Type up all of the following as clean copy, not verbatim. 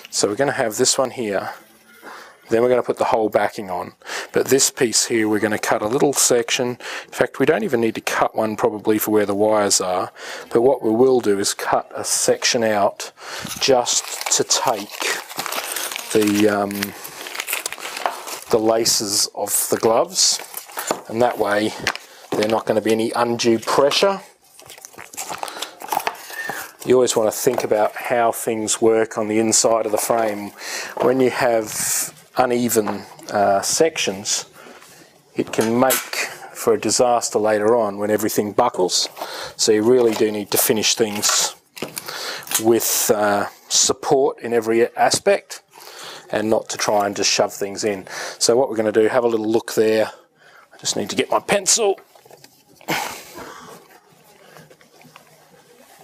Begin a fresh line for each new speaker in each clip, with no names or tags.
So we're going to have this one here, then we're going to put the whole backing on. But this piece here we're going to cut a little section. In fact, we don't even need to cut one probably for where the wires are, but what we will do is cut a section out just to take the laces of the gloves, and that way there's not going to be any undue pressure. You always want to think about how things work on the inside of the frame. When you have uneven sections, it can make for a disaster later on when everything buckles. So you really do need to finish things with support in every aspect, and not to try and just shove things in. So what we're going to do, have a little look there. I just need to get my pencil.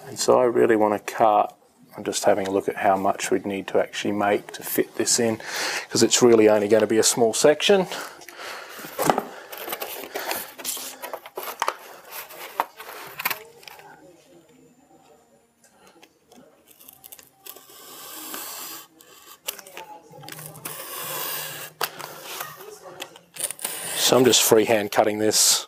And so I really want to cut. I'm just having a look at how much we'd need to actually make to fit this in, because it's really only going to be a small section. So I'm just freehand cutting this.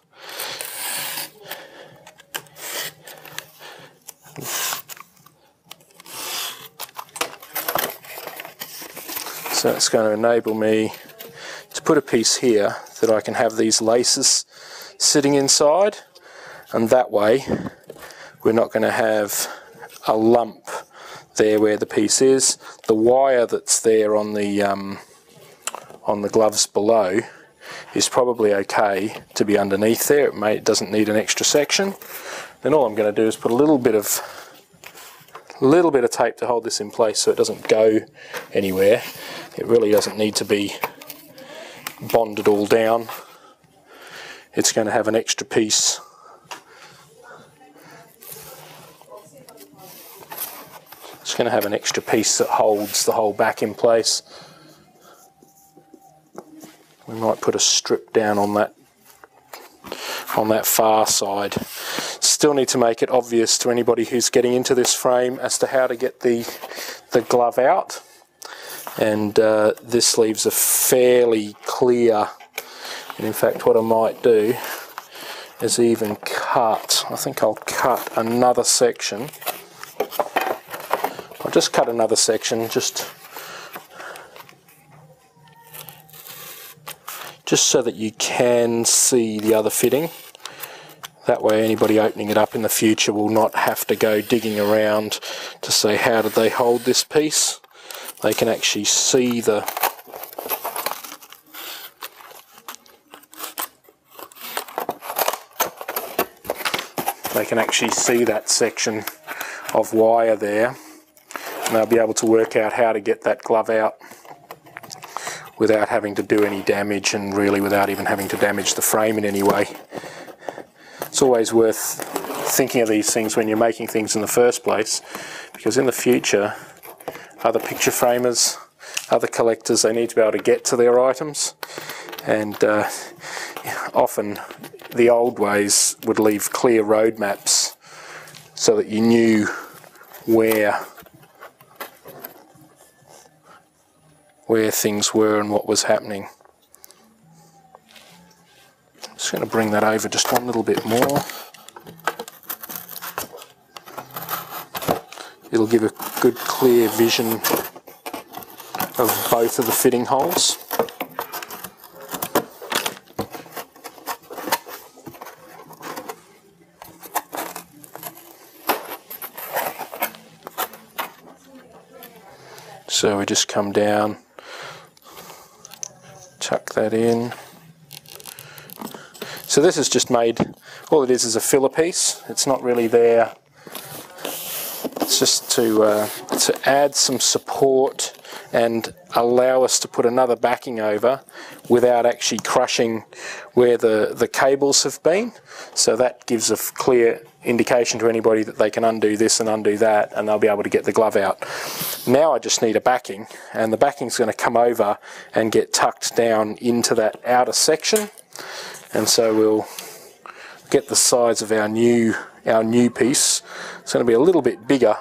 So it's going to enable me to put a piece here that I can have these laces sitting inside, and that way we're not going to have a lump there where the piece is. The wire that's there on the gloves below is probably okay to be underneath there. It doesn't need an extra section. Then all I'm going to do is put a little bit of tape to hold this in place so it doesn't go anywhere. It really doesn't need to be bonded all down. It's going to have an extra piece. It's going to have an extra piece that holds the whole back in place. We might put a strip down on that far side. Still need to make it obvious to anybody who's getting into this frame as to how to get the glove out. And this leaves a fairly clear, and in fact what I might do is even cut, I think I'll cut another section. I'll just cut another section just so that you can see the other fitting. That way anybody opening it up in the future will not have to go digging around to say how did they hold this piece. They can actually see that section of wire there, and they'll be able to work out how to get that glove out without having to do any damage, and really without even having to damage the frame in any way. It's always worth thinking of these things when you're making things in the first place, because in the future other picture framers, other collectors, they need to be able to get to their items, and often the old ways would leave clear road maps so that you knew where things were and what was happening. I'm just going to bring that over just one little bit more. It'll give a good clear vision of both of the fitting holes. So we just come down, tuck that in. So this is just made, all it is a filler piece. It's not really there. It's just to add some support and allow us to put another backing over without actually crushing where the cables have been. So that gives a clear indication to anybody that they can undo this and undo that, and they'll be able to get the glove out. Now I just need a backing, and the backing's going to come over and get tucked down into that outer section. And so we'll get the size of our new piece. It's going to be a little bit bigger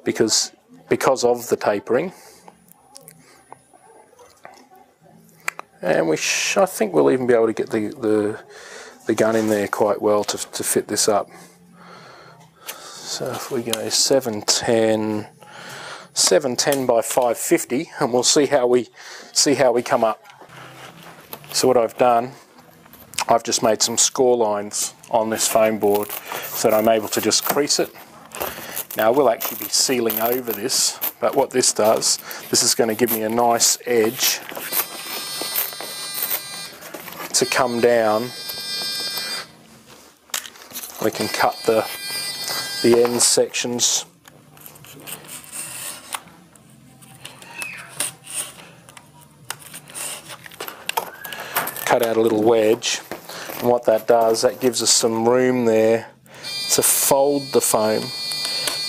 because of the tapering. And I think we'll even be able to get the gun in there quite well to fit this up. So if we go 710 by 550, and we'll see how we come up. So what I've done, I've just made some score lines on this foam board so that I'm able to just crease it. Now I will actually be sealing over this, but what this does, this is going to give me a nice edge to come down. We can cut the end sections. Cut out a little wedge, and what that does, that gives us some room there to fold the foam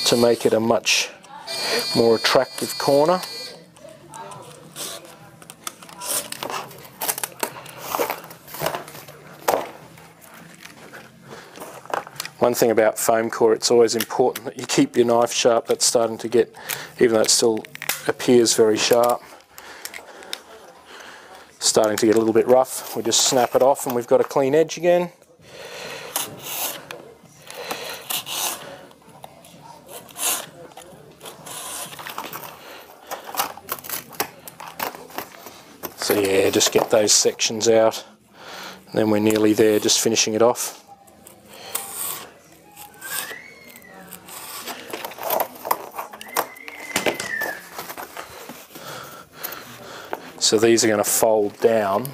to make it a much more attractive corner. One thing about foam core, it's always important that you keep your knife sharp. That's starting to get, even though it still appears very sharp, starting to get a little bit rough. We just snap it off and we've got a clean edge again. So yeah, just get those sections out, and then we're nearly there, just finishing it off. So these are going to fold down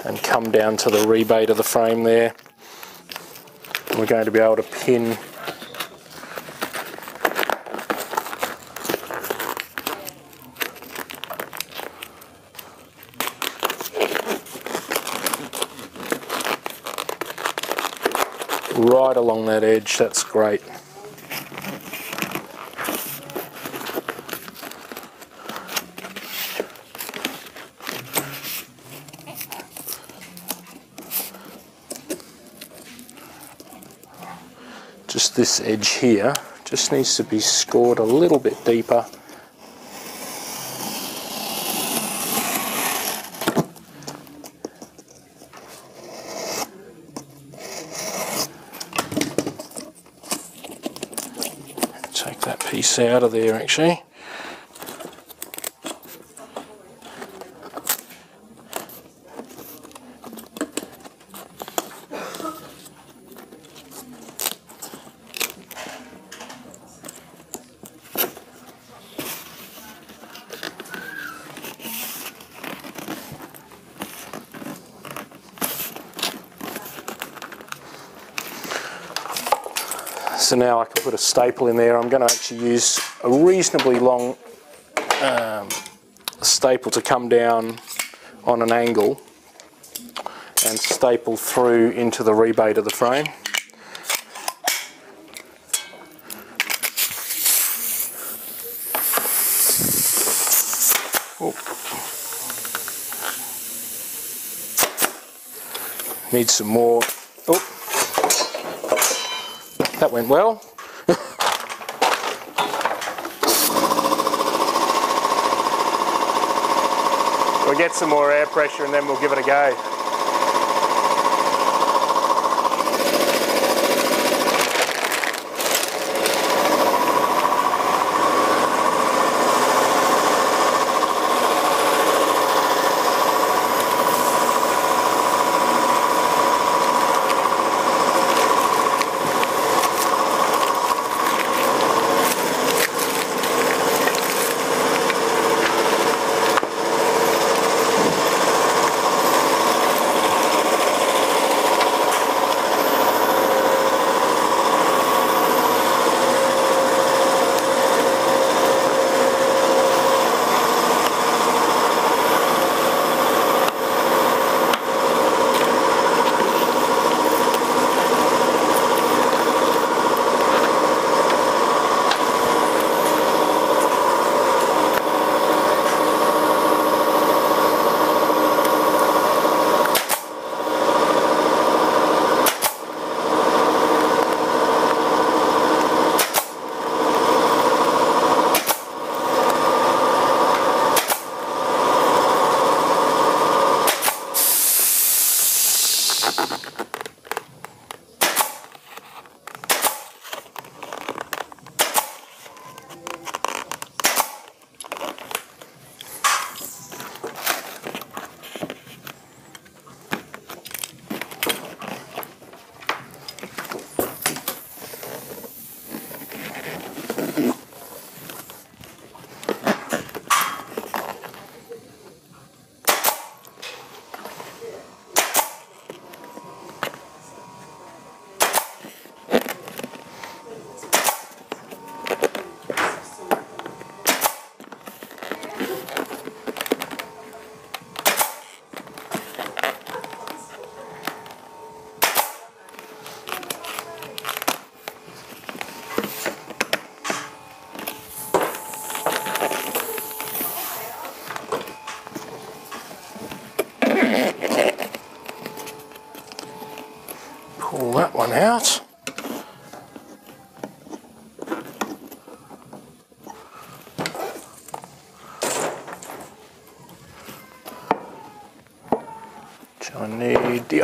and come down to the rebate of the frame there. And we're going to be able to pin right along that edge. That's great. Just this edge here just needs to be scored a little bit deeper. Take that piece out of there actually. So now I can put a staple in there. I'm going to actually use a reasonably long staple to come down on an angle and staple through into the rebate of the frame. Need some more. That went well. We'll get some more air pressure and then we'll give it a go.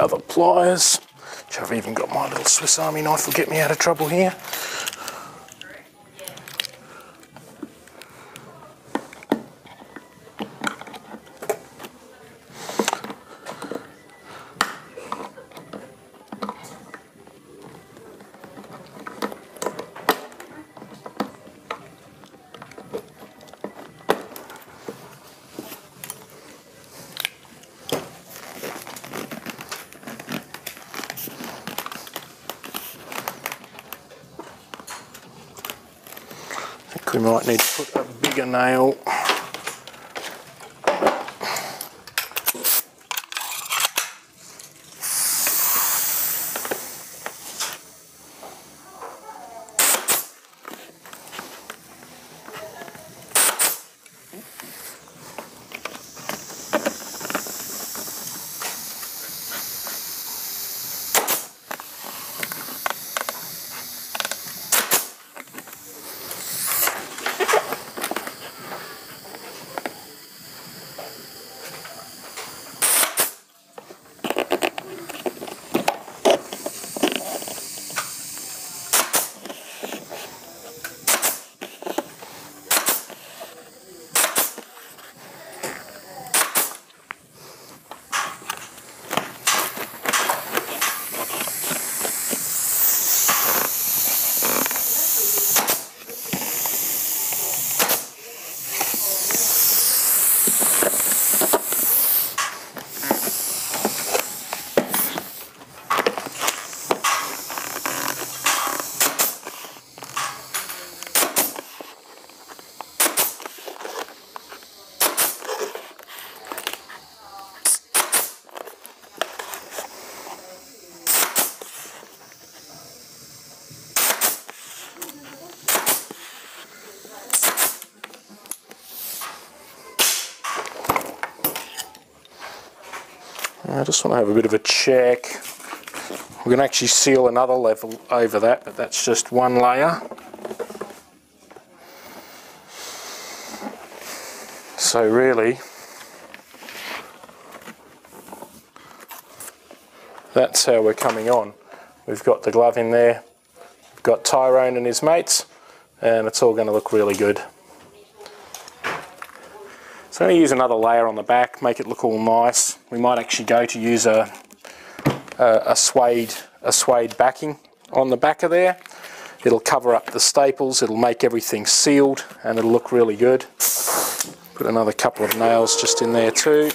other pliers, which I've even got my little Swiss Army knife will get me out of trouble here. We might need to put a bigger nail. I just want to have a bit of a check. We're going to actually seal another level over that, but that's just one layer. So really, that's how we're coming on. We've got the glove in there, we've got Tyrone and his mates, and it's all going to look really good. So I'm going to use another layer on the back, make it look all nice. We might actually go to use a suede backing on the back of there. It'll cover up the staples, it'll make everything sealed, and it'll look really good. Put another couple of nails just in there too.